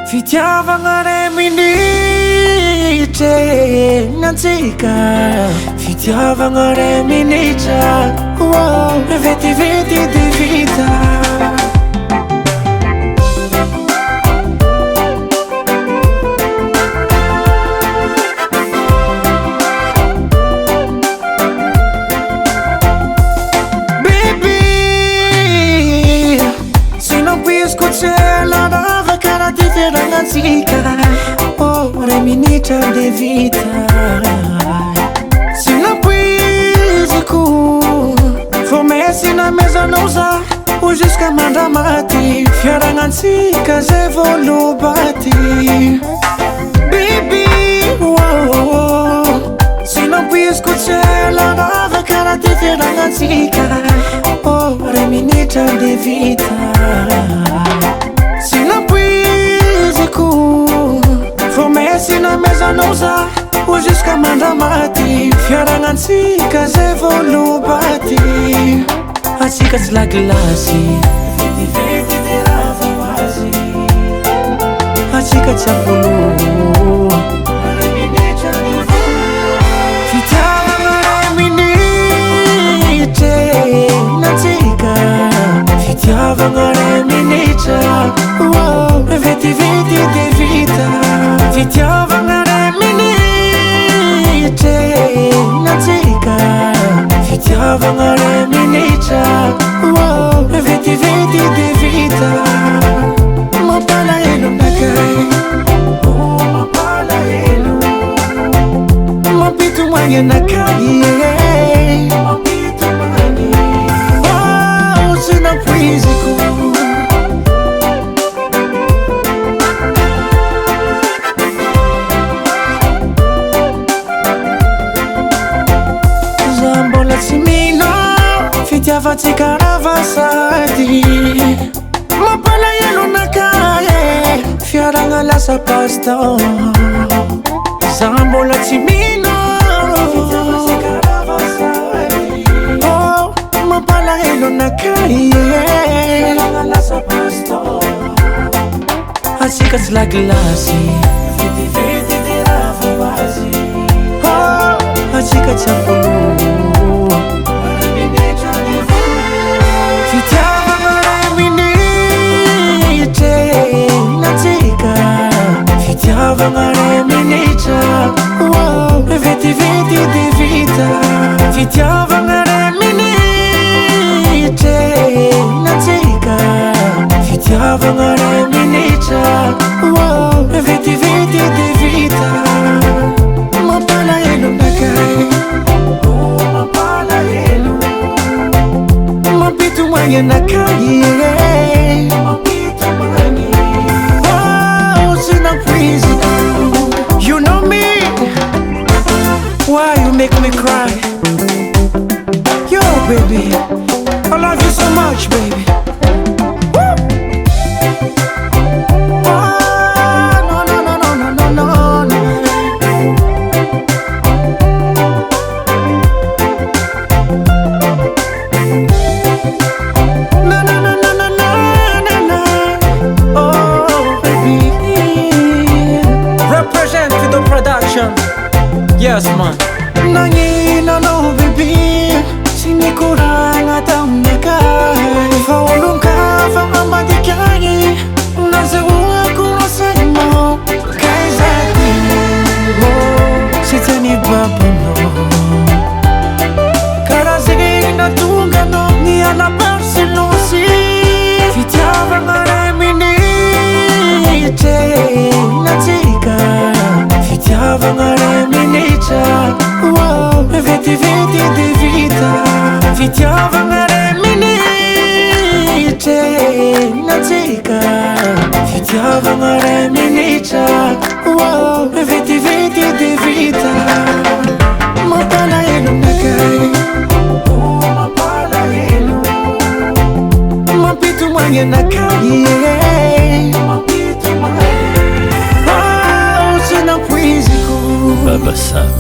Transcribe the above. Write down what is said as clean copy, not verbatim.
Fitiavagna ray minitra nantsika, fitiavagna ray minitra vetivety de vita. Baby, se não pisco cela dava cara de veranazika. Oh, ray minitra de vita. Se não pisco fomesse na mesa não usar o jusca manda mate. Fiaranantsika zay volo bate. Baby, oh, se não pisco cela dava cara de veranazika. Oh, ray minitra de vita. Se não pisco fomesse na mesa não usar o jusca manda mate. Fiaranantsika zay volo bate. Atsika tsy la glasy, vetivety de rava hoazy. Atsika tsy avolo, ray minitra de vita. Fitiavagna ray minitra nantsika, fitiavagna ray minitra vetivety de vita. Fitiavagna ray minitra nantsika, fitiavagna ray minitra vetivety de vita. Mapalahelo nakay, oh mapalahelo. Mapitomagny nakay, mapitomagny. Oh, se não pisco zambola tsy mino fitiavatsika ravasady. Mapalahelo nakay, fiaragna lasa pastor. Zambola tsy mino fitiavatsika ravasady. Oh, mapalahelo nakay, fiaragna lasa pastor. Atsika tsy la glasy, vetivety de rava hoazy. Oh, atsika tsy avolo, ray minitra de vita. Fitiavagna ray minitra nantsika, fitiavagna ray minitra vetivety de vita. Fitiavagna ray minitra nantsika, fitiavagna ray minitra vetivety de vita. Mapalahelo nakay, oh mapalahelo. Mapitomagny nakay, mapitomagny. Oh, se não pisco. You know me, why you make me cry? Yo baby, I love you so much baby. Yes man. Nangina no baby, sinikuranga tamnakay. Faulungka famambadikay, nazawa kurasay mo. Kay zati mo, sitani babuno. Karasigi na tungano, ni ala Barcelosi. Fitiavagna ray minitra nantsika, fitiavagna ray minitra vetivety de vita. Fitiavagna ray minitra nantsika, fitiavagna ray minitra vetivety de vita. Mapalahelo nakay, oh mapalahelo. Mapitomagny nakay, mapitomagny. Oh, se não pisco. Baba Sam.